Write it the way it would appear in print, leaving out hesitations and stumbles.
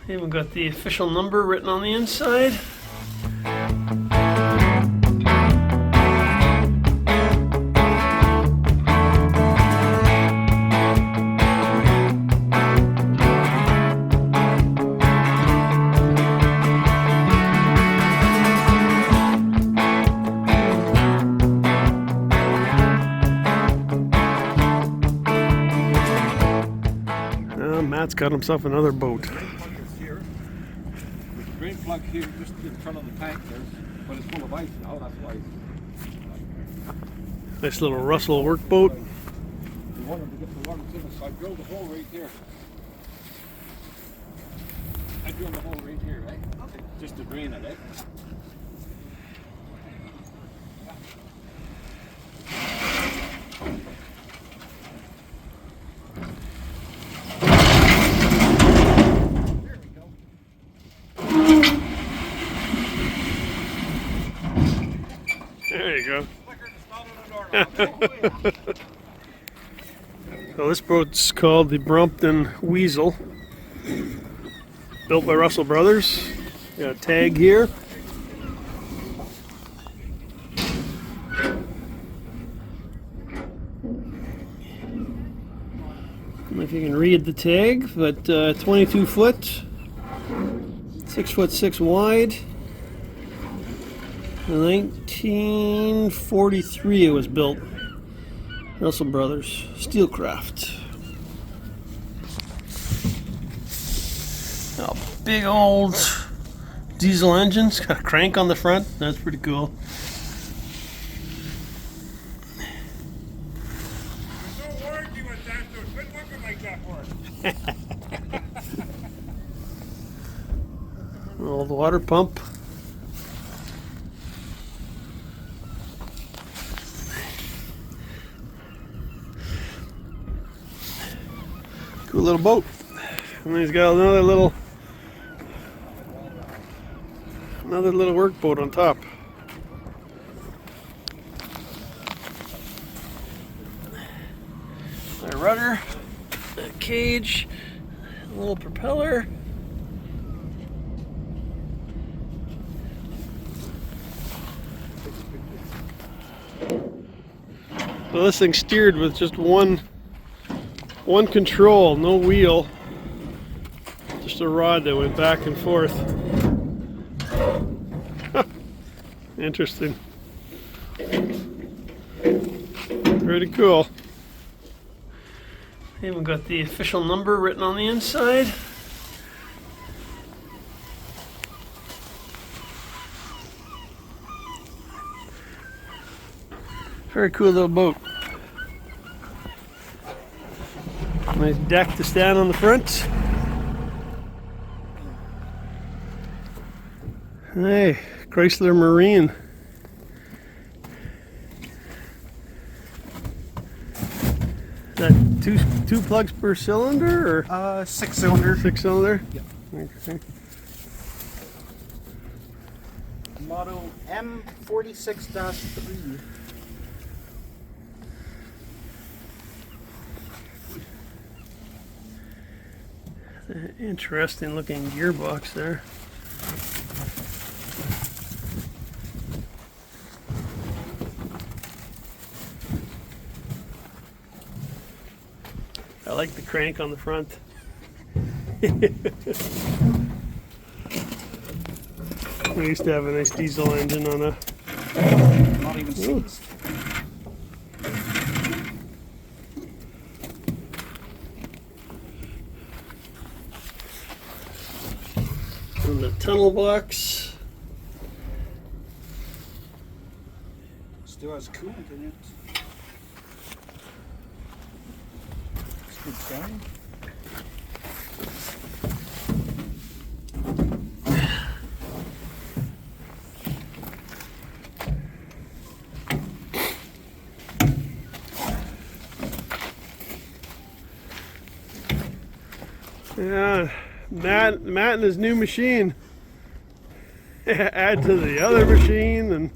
Even got the official number written on the inside. Matt's got himself another boat. Drain plug here just in front of the tank there, but it's full of ice now, that's why. Nice little Russel workboat. We wanted to get the water in, so I drilled a hole right here. I drilled a hole right here, right? Just to drain it, right? There you go. So this boat's called the Brompton Weasel. Built by Russel Brothers. Got a tag here. I don't know if you can read the tag, but 22 foot, 6'6" wide. 1943 it was built. Russel Brothers, Steelcraft. Oh, big old diesel engines, got a crank on the front. That's pretty cool. There's no warranty with that, so it's been looking like that for us. Old water pump. Cool little boat. And he's got another little workboat on top. A rudder, a cage, a little propeller. So this thing steered with just one control, no wheel, just a rod that went back and forth. Interesting. Pretty cool. Even got the official number written on the inside. Very cool little boat. Nice deck to stand on the front. Hey, Chrysler Marine. Is that two plugs per cylinder or 6-cylinder. 6-cylinder? Yep. Okay. Model M46-3. Interesting looking gearbox there. I like the crank on the front. We used to have a nice diesel engine on a... Not even seized. And the tunnel box. Still has coolant in it. It's good carrying. Yeah, Matt and his new machine. Add to the other machine and